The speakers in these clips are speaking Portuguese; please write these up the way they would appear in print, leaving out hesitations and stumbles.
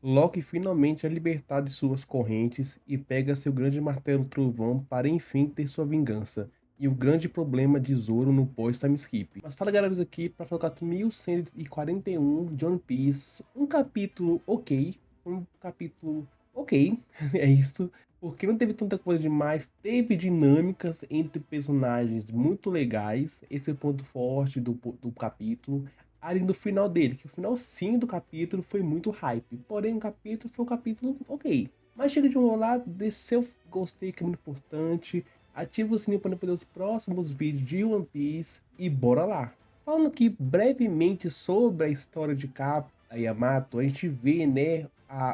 Loki finalmente é libertado de suas correntes e pega seu grande martelo trovão para enfim ter sua vingança. E o grande problema de Zoro no pós-time skip. Mas fala galera, aqui para falar do 1141 de One Piece. Um capítulo ok. Um capítulo ok. É isso. Porque não teve tanta coisa demais. Teve dinâmicas entre personagens muito legais. Esse é o ponto forte do capítulo. Ali no final dele, que o final sim do capítulo foi muito hype. Porém, o capítulo foi um capítulo ok. Mas chega de um lado, desse seu gostei que é muito importante. Ativa o sininho para não perder os próximos vídeos de One Piece. E bora lá. Falando aqui brevemente sobre a história de Kappa e Yamato, a gente vê, né,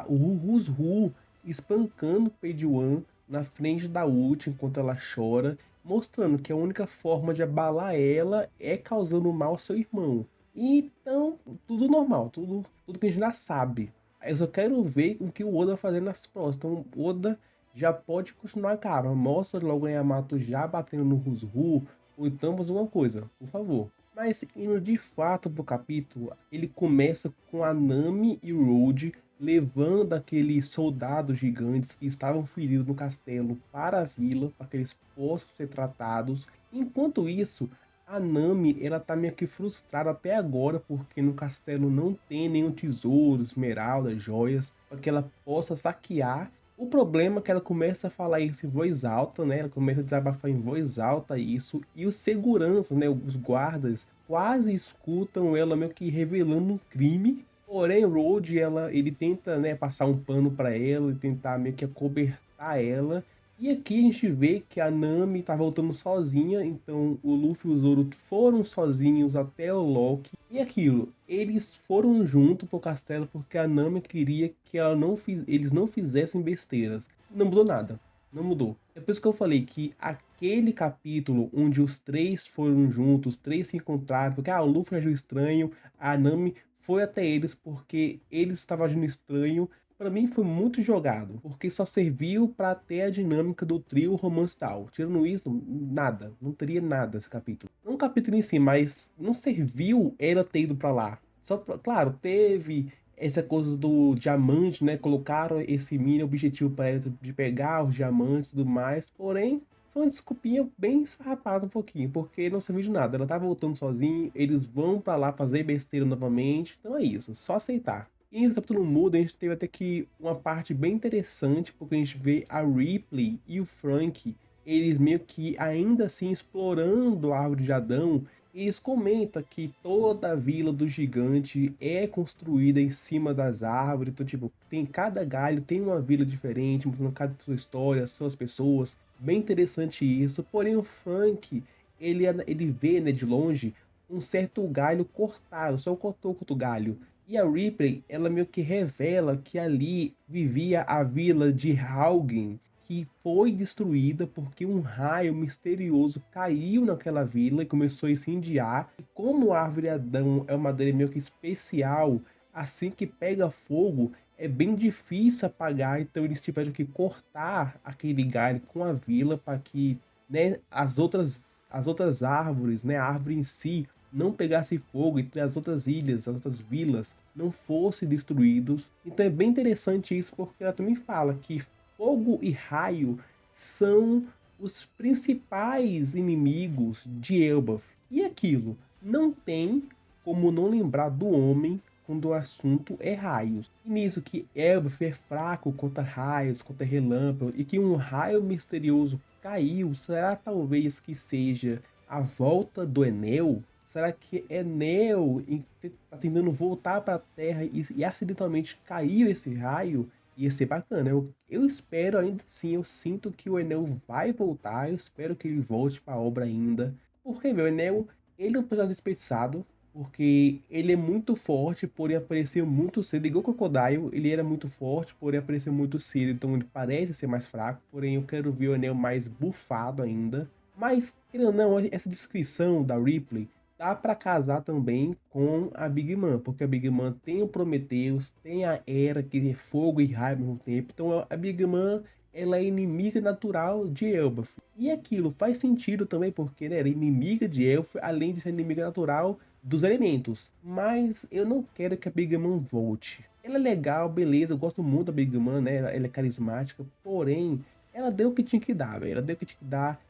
o Ru espancando Page One na frente da Uchi enquanto ela chora, mostrando que a única forma de abalar ela é causando mal ao seu irmão. Então, tudo normal, tudo que a gente já sabe. Eu só quero ver o que o Oda vai fazer nas próximas. Então, o Oda já pode continuar, cara. Mostra logo o Yamato já batendo no Rusru, ou então faz alguma coisa, por favor. Mas indo de fato pro capítulo, ele começa com a Nami e o Road levando aqueles soldados gigantes que estavam feridos no castelo para a vila, para que eles possam ser tratados. Enquanto isso, a Nami, ela tá meio que frustrada até agora, porque no castelo não tem nenhum tesouro, esmeralda, joias, para que ela possa saquear. O problema é que ela começa a falar isso em voz alta, né? Ela começa a desabafar em voz alta isso, e os seguranças, né? Os guardas quase escutam ela meio que revelando um crime. Porém, Road, ele tenta, né, passar um pano para ela e tentar meio que acobertar ela. E aqui a gente vê que a Nami tá voltando sozinha, então o Luffy e o Zoro foram sozinhos até o Loki. E aquilo, eles foram junto pro castelo porque a Nami queria que eles não fizessem besteiras. Não mudou nada, não mudou. É por isso que eu falei que aquele capítulo onde os três foram juntos, os três se encontraram, porque o Luffy agiu estranho, a Nami foi até eles porque eles estavam agindo estranho. Pra mim foi muito jogado, porque só serviu pra ter a dinâmica do trio romance tal. Tirando isso, nada, não teria nada esse capítulo. Não o capítulo em si, mas não serviu ela ter ido pra lá. Claro, teve essa coisa do diamante, né? Colocaram esse mini objetivo para ela de pegar os diamantes e tudo mais, porém foi uma desculpinha bem esfarrapada um pouquinho, porque não serviu de nada. Ela tá voltando sozinha, eles vão pra lá fazer besteira novamente, então é isso, só aceitar. E nesse capítulo muda, a gente teve até que uma parte bem interessante, porque a gente vê a Ripley e o Frank, eles meio que ainda assim explorando a árvore de Adão. E eles comentam que toda a vila do gigante é construída em cima das árvores. Então, tipo, tem cada galho, tem uma vila diferente, mostrando cada sua história, suas pessoas. Bem interessante isso. Porém, o Frank, ele vê, né, de longe, um certo galho cortado, só cortou o galho. E a Ripley, ela meio que revela que ali vivia a vila de Haugen, que foi destruída porque um raio misterioso caiu naquela vila e começou a incendiar. E como a árvore Adão é uma madeira meio que especial, assim que pega fogo, é bem difícil apagar, então eles tiveram que cortar aquele galho com a vila para que, né, as outras árvores, né, a árvore em si, não pegasse fogo e as outras ilhas, as outras vilas não fossem destruídos. Então é bem interessante isso, porque ela também fala que fogo e raio são os principais inimigos de Elbaf. E aquilo, não tem como não lembrar do homem quando o assunto é raios. E nisso que Elbaf é fraco contra raios, contra relâmpagos, e que um raio misterioso caiu, será talvez que seja a volta do Enel? Será que Enel está tentando voltar para a Terra e acidentalmente caiu esse raio? Ia ser bacana. Eu espero ainda assim, eu sinto que o Enel vai voltar, eu espero que ele volte para a obra ainda. Porque, meu, o Enel, ele é um personagem desperdiçado, porque ele é muito forte, porém apareceu muito cedo. Igual o Crocodile, ele era muito forte, porém apareceu muito cedo, então ele parece ser mais fraco. Porém, eu quero ver o Enel mais bufado ainda. Mas, querendo ou não, essa descrição da Ripley dá pra casar também com a Big Mom, porque a Big Mom tem o Prometheus, tem a Hera, que é fogo e raio ao mesmo tempo. Então a Big Mom, ela é inimiga natural de Elbaf. E aquilo faz sentido também, porque, né, ela é inimiga de Elbaf, além de ser inimiga natural dos elementos. Mas eu não quero que a Big Mom volte. ela é legal, beleza, eu gosto muito da Big Mom, né, ela é carismática, porém, ela deu o que tinha que dar, velho, ela deu o que tinha que dar.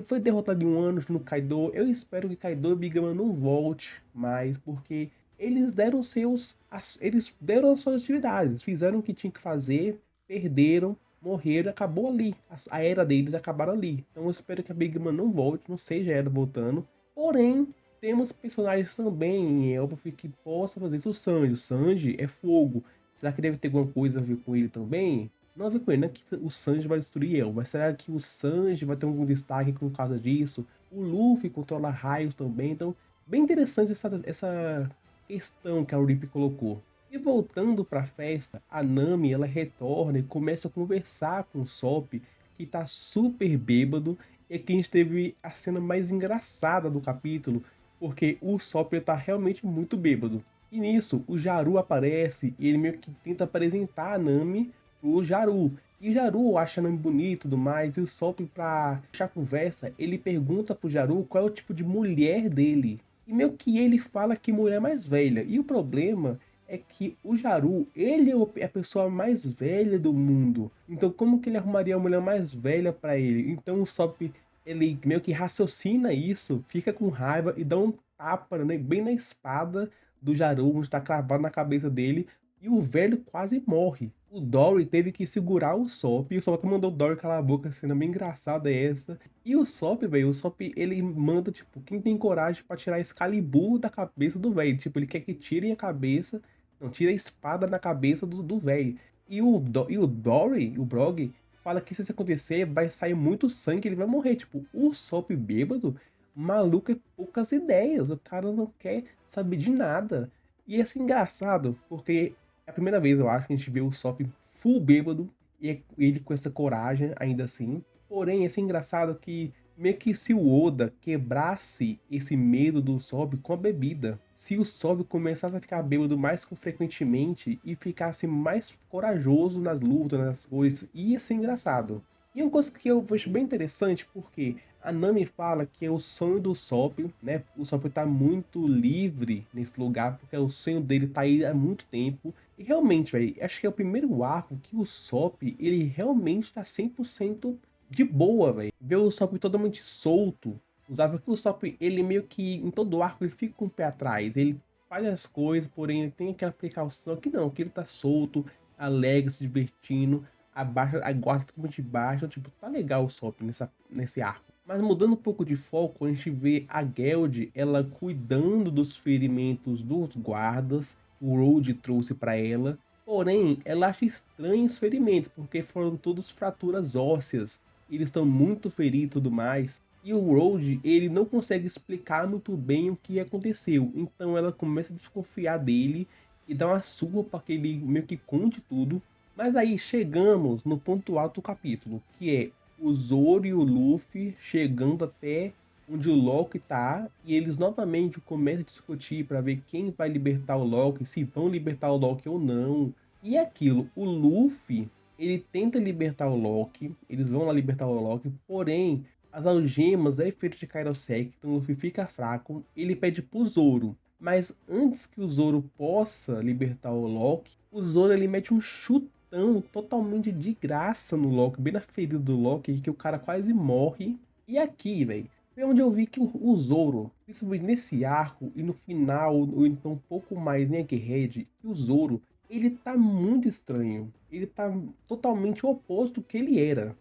Foi derrotada em um ano no Kaido. Eu espero que Kaido e Big Mom não volte mais, porque eles deram as suas atividades, fizeram o que tinha que fazer, perderam, morreram, acabou ali. A era deles acabaram ali. Então eu espero que a Big Mom não volte, não seja ela voltando. Porém, temos personagens também em Elbaf que possam fazer isso. O Sanji é fogo. Será que deve ter alguma coisa a ver com ele também? Não a ver com ele, não é que o Sanji vai destruir El, mas será que o Sanji vai ter algum destaque por causa disso? O Luffy controla raios também, então bem interessante essa questão que a Rip colocou. E voltando para a festa, a Nami ela retorna e começa a conversar com o Sop, que tá super bêbado, e aqui a gente teve a cena mais engraçada do capítulo, porque o Sop tá realmente muito bêbado. E nisso, o Jaru aparece e ele meio que tenta apresentar a Nami pro Jaru. E o Jaru acha a Nami bonito e tudo mais, e o Sop, pra puxar conversa, ele pergunta pro Jaru qual é o tipo de mulher dele. E meio que ele fala que mulher mais velha. E o problema é que o Jaru, ele é a pessoa mais velha do mundo. Então como que ele arrumaria a mulher mais velha pra ele? Então o Sop, ele meio que raciocina isso, fica com raiva e dá um tapa, né, bem na espada do Jaru, onde tá cravado na cabeça dele. E o velho quase morre. O Dory teve que segurar o Sop. E o Sop mandou o Dory calar a boca. A cena bem engraçada é essa. E o Sop, velho, o Sop, ele manda, tipo, quem tem coragem pra tirar Excalibur da cabeça do velho. Tipo, ele quer que tirem a cabeça. Não, tira a espada da cabeça do velho. E o Dory, o Brog, fala que se isso acontecer, vai sair muito sangue, ele vai morrer. Tipo, o Sop bêbado, maluco é poucas ideias. O cara não quer saber de nada. E é assim, engraçado, porque é a primeira vez, eu acho, que a gente vê o Sop full bêbado e ele com essa coragem, ainda assim. Porém, é engraçado que meio que se o Oda quebrasse esse medo do Sop com a bebida. Se o Sop começasse a ficar bêbado mais frequentemente e ficasse mais corajoso nas lutas, nas coisas, ia ser engraçado. E uma coisa que eu vejo bem interessante, porque a Nami fala que é o sonho do Sop, né? O Sop tá muito livre nesse lugar, porque o sonho dele tá aí há muito tempo. E realmente, velho, acho que é o primeiro arco que o Sop, ele realmente tá 100% de boa, velho. Ver o Sop totalmente solto. Usava que o Sop, ele meio que, em todo arco, ele fica com o pé atrás. Ele faz as coisas, porém ele tem aquela precaução que não, que ele tá solto, alegre, se divertindo, a guarda totalmente baixa, tipo, tá legal o Sop nesse arco. Mas mudando um pouco de foco, a gente vê a Geld, ela cuidando dos ferimentos dos guardas, que o Road trouxe para ela. Porém, ela acha estranhos os ferimentos, porque foram todos fraturas ósseas. Eles estão muito feridos e tudo mais. E o Road, ele não consegue explicar muito bem o que aconteceu. Então ela começa a desconfiar dele e dá uma surra para que ele meio que conte tudo. Mas aí chegamos no ponto alto do capítulo, que é o Zoro e o Luffy chegando até onde o Loki tá, e eles novamente começam a discutir para ver quem vai libertar o Loki, se vão libertar o Loki ou não. E é aquilo, o Luffy, ele tenta libertar o Loki, eles vão lá libertar o Loki, porém, as algemas é efeito de Kairosek, então o Luffy fica fraco, ele pede pro Zoro. Mas antes que o Zoro possa libertar o Loki, o Zoro ele mete um chutão totalmente de graça no Loki, bem na ferida do Loki, que o cara quase morre. E aqui, velho, foi onde eu vi que o Zoro, principalmente nesse arco e no final, ou então um pouco mais em Egghead, que o Zoro, ele tá muito estranho. Ele tá totalmente o oposto do que ele era.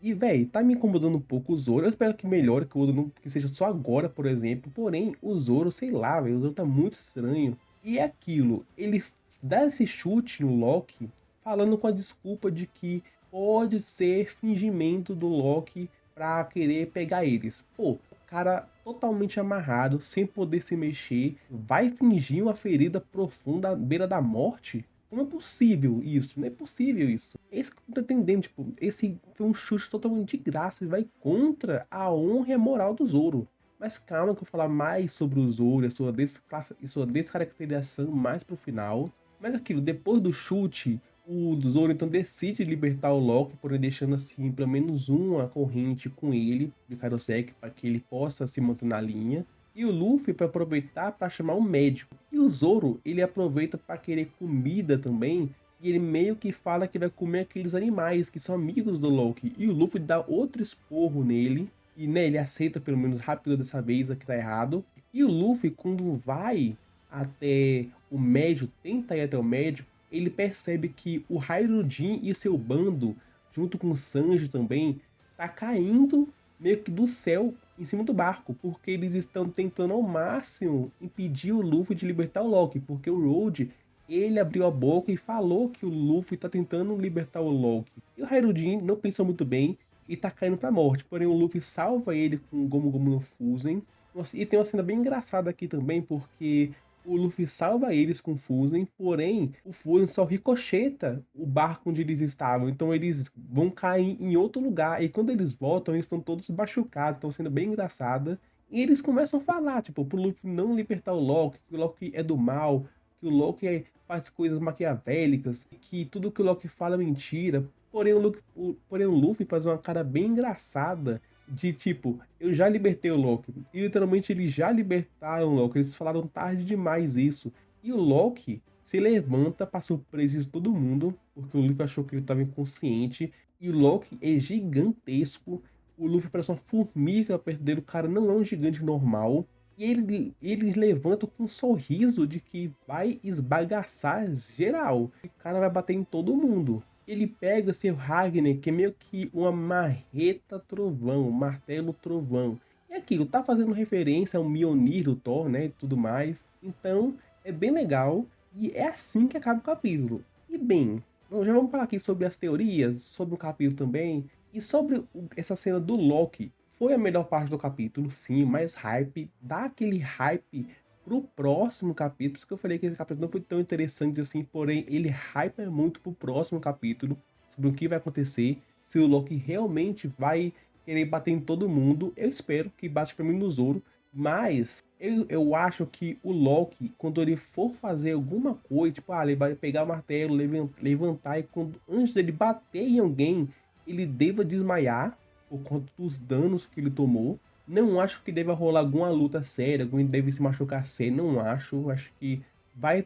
E velho, tá me incomodando um pouco o Zoro. Eu espero que melhore, que o Oda não que seja só agora, por exemplo. Porém, o Zoro, sei lá, velho, o Zoro tá muito estranho. E é aquilo, ele dá esse chute no Loki, falando com a desculpa de que pode ser fingimento do Loki pra querer pegar eles. Pô, o cara totalmente amarrado, sem poder se mexer, vai fingir uma ferida profunda à beira da morte? Como é possível isso? Não é possível isso. É isso que eu tô entendendo, tipo, esse foi um chute totalmente de graça e vai contra a honra e a moral do Zoro. Mas calma que eu vou falar mais sobre o Zoro e sua descaracterização mais pro final. Mas aquilo, depois do chute, o Zoro então decide libertar o Loki, porém deixando assim pelo menos uma corrente com ele de Kairosek para que ele possa se manter na linha. E o Luffy para aproveitar para chamar um médico. E o Zoro, ele aproveita para querer comida também, e ele meio que fala que vai comer aqueles animais que são amigos do Loki. E o Luffy dá outro esporro nele, e né, ele aceita pelo menos rápido dessa vez, que tá errado. E o Luffy, quando vai até o médico, tenta ir até o médico, ele percebe que o Hyruujin e seu bando, junto com o Sanji também, tá caindo meio que do céu em cima do barco, porque eles estão tentando ao máximo impedir o Luffy de libertar o Loki, porque o Road, ele abriu a boca e falou que o Luffy tá tentando libertar o Loki. E o Hyruujin não pensou muito bem e tá caindo pra morte, porém o Luffy salva ele com o Gomu Gomu no Fusen. Nossa, e tem uma cena bem engraçada aqui também, porque o Luffy salva eles com o Fusen, porém o Fusen só ricocheta o barco onde eles estavam, então eles vão cair em outro lugar, e quando eles voltam, eles estão todos machucados, estão sendo bem engraçada. E eles começam a falar, tipo, pro Luffy não libertar o Loki, que o Loki é do mal, que o Loki faz coisas maquiavélicas, que tudo que o Loki fala é mentira. Porém o Luffy faz uma cara bem engraçada de tipo, eu já libertei o Loki. E literalmente eles já libertaram o Loki. Eles falaram tarde demais isso. E o Loki se levanta para surpresa de todo mundo, porque o Luffy achou que ele estava inconsciente. E o Loki é gigantesco. O Luffy parece uma formiga perto dele. O cara não é um gigante normal. E eles levantam com um sorriso de que vai esbagaçar geral. O cara vai bater em todo mundo. Ele pega seu Ragnar, que é meio que uma marreta trovão, um martelo trovão. E aquilo tá fazendo referência ao Mjolnir do Thor, né, e tudo mais. Então, é bem legal e é assim que acaba o capítulo. E bem, já vamos falar aqui sobre as teorias, sobre o capítulo também e sobre essa cena do Loki. Foi a melhor parte do capítulo, sim, mais hype, dá aquele hype pro próximo capítulo, por isso que eu falei que esse capítulo não foi tão interessante assim, porém ele hypa muito pro próximo capítulo, sobre o que vai acontecer, se o Loki realmente vai querer bater em todo mundo. Eu espero que bate pra mim no Zoro, mas eu acho que o Loki, quando ele for fazer alguma coisa, tipo, ele vai pegar o martelo, levantar, e antes dele bater em alguém, ele deva desmaiar por conta dos danos que ele tomou. Não acho que deva rolar alguma luta séria, alguém deve se machucar sério, não acho. Acho que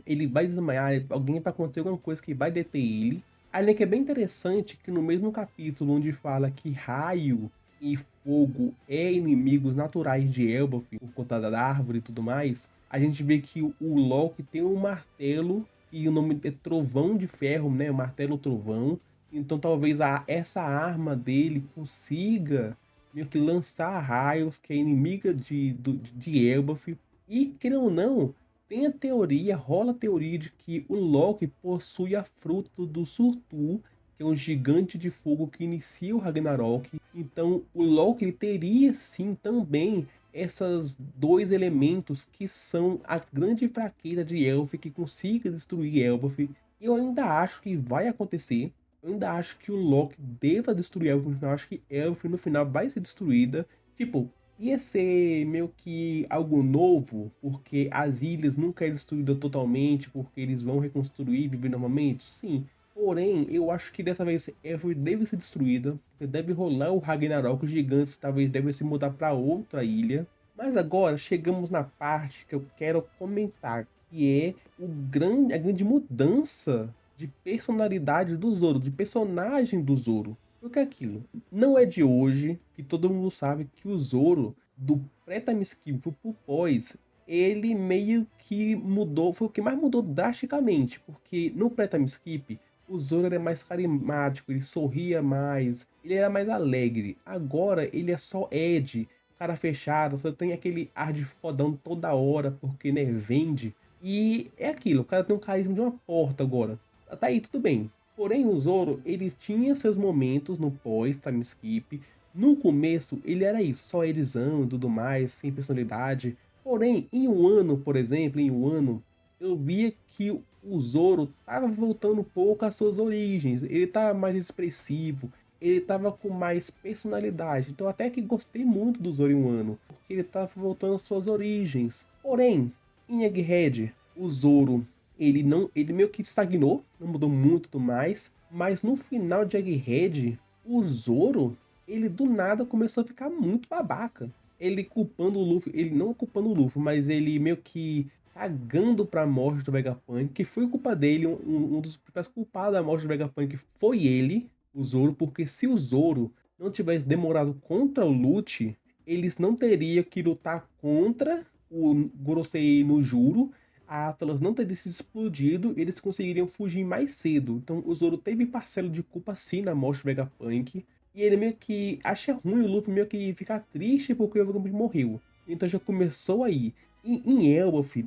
ele vai desmaiar, alguém vai acontecer alguma coisa que vai deter ele. Além que é bem interessante que no mesmo capítulo onde fala que raio e fogo é inimigos naturais de Elbaf, por conta da árvore e tudo mais, a gente vê que o Loki tem um martelo, e o nome é Trovão de Ferro, né? O martelo Trovão. Então talvez essa arma dele consiga meio que lançar raios, que é inimiga de Elbaf. E, querendo ou não, tem a teoria, rola a teoria de que o Loki possui a fruta do Surtur, que é um gigante de fogo que inicia o Ragnarok. Então o Loki ele teria sim também esses dois elementos que são a grande fraqueza de Elf, que consiga destruir Elbaf. Eu ainda acho que vai acontecer. Eu ainda acho que o Loki deva destruir Elf no final. Acho que Elf no final vai ser destruída. Tipo, ia ser meio que algo novo, porque as ilhas nunca é destruída totalmente, porque eles vão reconstruir e viver novamente. Sim. Porém, eu acho que dessa vez Elf deve ser destruída. Deve rolar o Ragnarok. Os gigantes talvez devem se mudar para outra ilha. Mas agora chegamos na parte que eu quero comentar, que é a grande mudança de personalidade do Zoro, de personagem do Zoro. Porque aquilo, não é de hoje que todo mundo sabe que o Zoro, do pré-time skip pro pós, ele meio que mudou, foi o que mais mudou drasticamente, porque no pré-time skip, o Zoro era mais carismático, ele sorria mais, ele era mais alegre. Agora ele é só Ed, cara fechado, só tem aquele ar de fodão toda hora, porque né, vende. E é aquilo, o cara tem um carisma de uma porta agora. Tá aí, tudo bem. Porém, o Zoro, ele tinha seus momentos no pós-time skip. No começo, ele era isso, só Edizão e tudo mais, sem personalidade. Porém, em um ano, por exemplo, em um ano, eu via que o Zoro tava voltando um pouco às suas origens. Ele tava mais expressivo, ele tava com mais personalidade. Então até que gostei muito do Zoro em um ano, porque ele tava voltando às suas origens. Porém, em Egghead, o Zoro ele meio que estagnou, não mudou muito mais, mas no final de Egghead, o Zoro, ele do nada começou a ficar muito babaca. ele culpando o Luffy, ele não culpando o Luffy, mas ele meio que cagando pra morte do Vegapunk, que foi culpa dele, um dos principais culpados da morte do Vegapunk foi ele, o Zoro, porque se o Zoro não tivesse demorado contra o Lute, eles não teriam que lutar contra o Gorosei no Juro, a Atlas não teria se explodido, eles conseguiriam fugir mais cedo. Então o Zoro teve parcela de culpa sim na morte do Vegapunk, e ele meio que acha ruim o Luffy meio que ficar triste porque o Vegapunk morreu. Então já começou aí. E em Elbaf,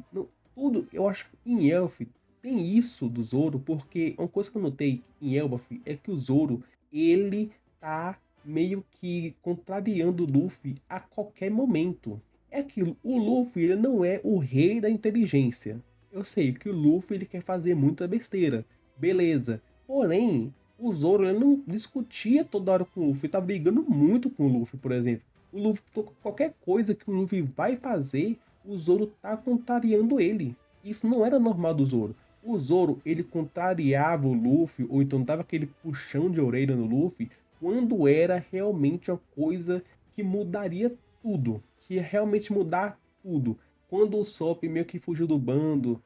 tudo, eu acho que em Elbaf tem isso do Zoro, porque uma coisa que eu notei em Elbaf é que o Zoro, ele tá meio que contrariando o Luffy a qualquer momento. É aquilo, o Luffy ele não é o rei da inteligência. Eu sei que o Luffy ele quer fazer muita besteira, beleza. Porém, o Zoro ele não discutia toda hora com o Luffy, tá brigando muito com o Luffy, por exemplo. O Luffy, qualquer coisa que o Luffy vai fazer, o Zoro tá contrariando ele. Isso não era normal do Zoro. O Zoro, ele contrariava o Luffy, ou então dava aquele puxão de orelha no Luffy, quando era realmente uma coisa que mudaria tudo. Que ia realmente mudar tudo. Quando o Sop meio que fugiu do bando,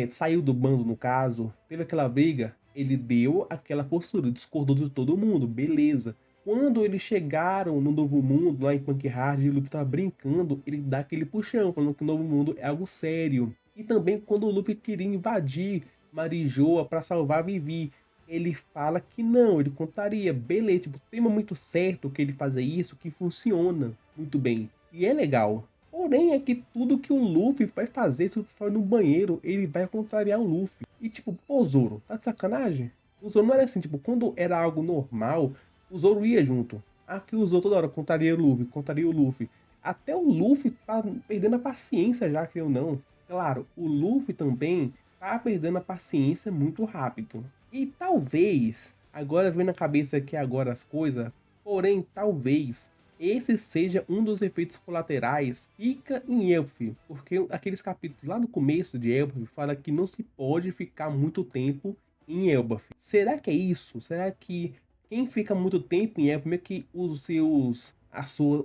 saiu do bando no caso, teve aquela briga, ele deu aquela postura, discordou de todo mundo, beleza. Quando eles chegaram no Novo Mundo, lá em Punk Hard, e o Luffy tava brincando, ele dá aquele puxão, falando que o Novo Mundo é algo sério. E também quando o Luffy queria invadir Marijoa para salvar Vivi, ele fala que não, ele contaria, beleza, tipo, tem muito certo que ele fazer isso, que funciona muito bem. E é legal. Porém, é que tudo que o Luffy vai fazer, se o Luffy for no banheiro, ele vai contrariar o Luffy. E tipo, pô, Zoro, tá de sacanagem? O Zoro não era assim, tipo, quando era algo normal, o Zoro ia junto. Aqui o Zoro toda hora contraria o Luffy, contraria o Luffy. Até o Luffy tá perdendo a paciência já, que eu não. Claro, o Luffy também tá perdendo a paciência muito rápido. E talvez, agora vem na cabeça que agora as coisas, porém, talvez esse seja um dos efeitos colaterais fica em Elf, porque aqueles capítulos lá no começo de Elbaf fala que não se pode ficar muito tempo em Elbaf. Será que é isso? Será que quem fica muito tempo em Elbaf, meio que os seus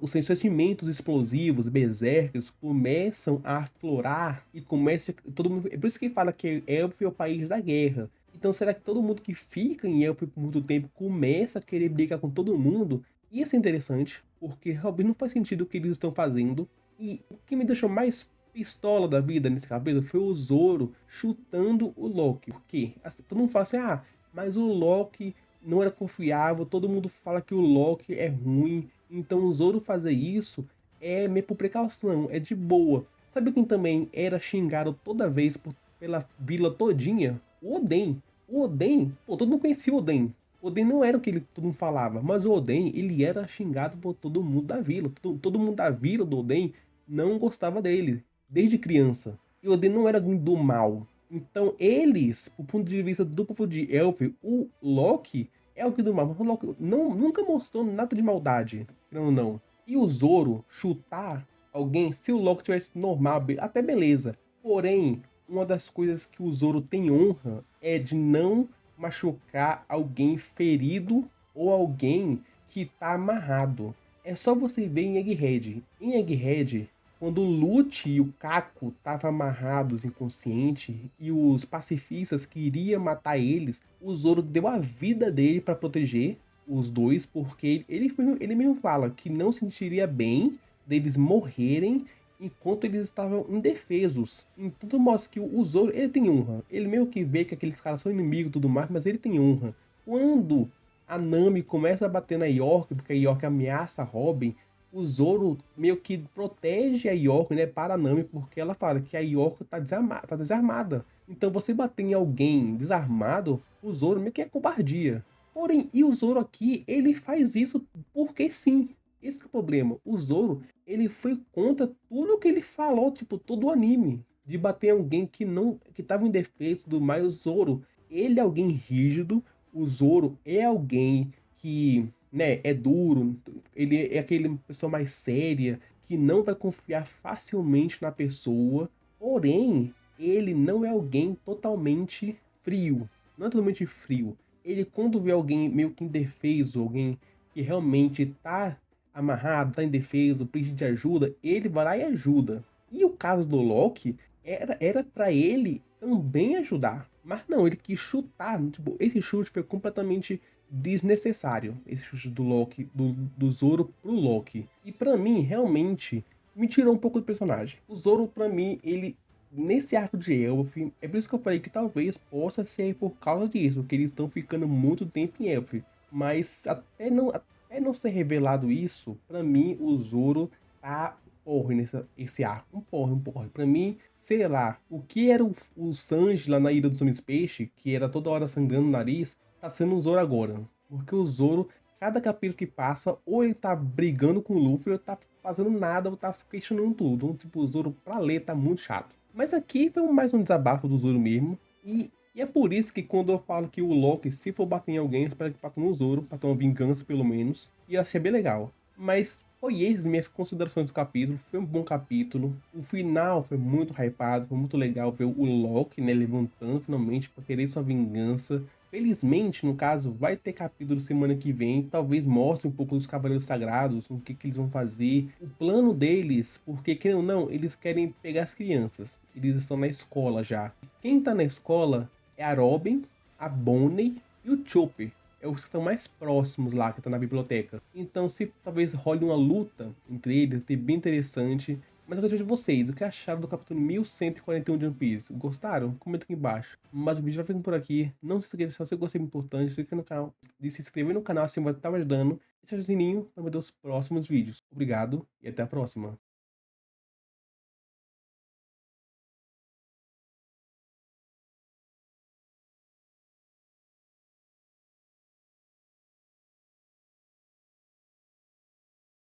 sentimentos explosivos, berserkers, começam a aflorar e começa todo mundo. É por isso que fala que Elbaf é o país da guerra. Então será que todo mundo que fica em Elbaf por muito tempo começa a querer brigar com todo mundo? Isso é interessante, porque realmente não faz sentido o que eles estão fazendo. E o que me deixou mais pistola da vida nesse capítulo foi o Zoro chutando o Loki. Por quê? Assim, todo mundo fala assim, mas o Loki não era confiável, todo mundo fala que o Loki é ruim, então o Zoro fazer isso é meio por precaução, é de boa. Sabe quem também era xingado toda vez pela vila todinha? O Oden. O Oden, pô, todo mundo conhecia o Oden. O Oden não era o que todo mundo falava, mas o Oden, ele era xingado por todo mundo da vila. Todo mundo da vila do Oden não gostava dele, desde criança. E o Oden não era do mal. Então eles, do ponto de vista do povo de Elf, o Loki é o que do mal. Mas o Loki nunca mostrou nada de maldade, não, não. E o Zoro chutar alguém, se o Loki tivesse normal, até beleza. Porém, uma das coisas que o Zoro tem honra é de não machucar alguém ferido ou alguém que tá amarrado. É só você ver em Egghead. Em Egghead, quando o Lute e o Kako estavam amarrados inconsciente e os pacifistas queriam matar eles, o Zoro deu a vida dele para proteger os dois, porque ele mesmo fala que não sentiria bem deles morrerem enquanto eles estavam indefesos. Então mostra que o Zoro, ele tem honra. Ele meio que vê que aqueles caras são inimigos e tudo mais, mas ele tem honra. Quando a Nami começa a bater na York, porque a York ameaça a Robin, o Zoro meio que protege a York, né, para a Nami, porque ela fala que a York tá desarmada. Então você bater em alguém desarmado, o Zoro meio que é covardia. Porém, e o Zoro aqui, ele faz isso porque sim. Esse que é o problema. O Zoro, ele foi contra tudo que ele falou, tipo, todo o anime. De bater em alguém que não, que tava indefeso do mais. O Zoro, ele é alguém rígido. O Zoro é alguém que, né, é duro. Ele é aquele pessoa mais séria, que não vai confiar facilmente na pessoa. Porém, ele não é alguém totalmente frio. Não é totalmente frio. Ele, quando vê alguém meio que indefeso, alguém que realmente tá amarrado, tá indefeso, precisa de ajuda, ele vai lá e ajuda. E o caso do Loki era para ele também ajudar, mas não, ele quis chutar, tipo, esse chute foi completamente desnecessário, esse chute do Loki, do Zoro pro Loki. E pra mim, realmente, me tirou um pouco do personagem. O Zoro, pra mim, ele nesse arco de Elf, é por isso que eu falei que talvez possa ser por causa disso, que eles estão ficando muito tempo em Elf. Mas até não ser revelado isso, pra mim o Zoro tá porre nesse esse arco. Um porre. Pra mim, sei lá, o que era o Sanji lá na Ilha dos Homens Peixe, que era toda hora sangrando o nariz, tá sendo o Zoro agora. Porque o Zoro, cada capítulo que passa, ou ele tá brigando com o Luffy, ou tá fazendo nada, ou tá questionando tudo. Então, tipo, o Zoro pra ler tá muito chato. Mas aqui foi mais um desabafo do Zoro mesmo. E é por isso que quando eu falo que o Loki, se for bater em alguém, eu espero que bata no Zoro, pra ter uma vingança pelo menos. E eu achei bem legal. Mas foi essas minhas considerações do capítulo. Foi um bom capítulo. O final foi muito hypado, foi muito legal ver o Loki, né, levantando finalmente pra querer sua vingança. Felizmente, no caso, vai ter capítulo semana que vem. Talvez mostre um pouco dos Cavaleiros Sagrados, o que eles vão fazer, o plano deles, porque, querendo ou não, eles querem pegar as crianças. Eles estão na escola já. Quem tá na escola é a Robin, a Bonnie e o Chopper. É os que estão mais próximos lá, que estão na biblioteca. Então, se talvez role uma luta entre eles, é bem interessante. Mas eu quero saber de vocês, o que acharam do capítulo 1141 de One Piece? Gostaram? Comenta aqui embaixo. Mas o vídeo vai ficando por aqui. Não se esqueça, se você gostou, é importante, se inscrever no canal, de se inscrever no canal, assim vai estar ajudando. E ative o sininho para ver os próximos vídeos. Obrigado e até a próxima.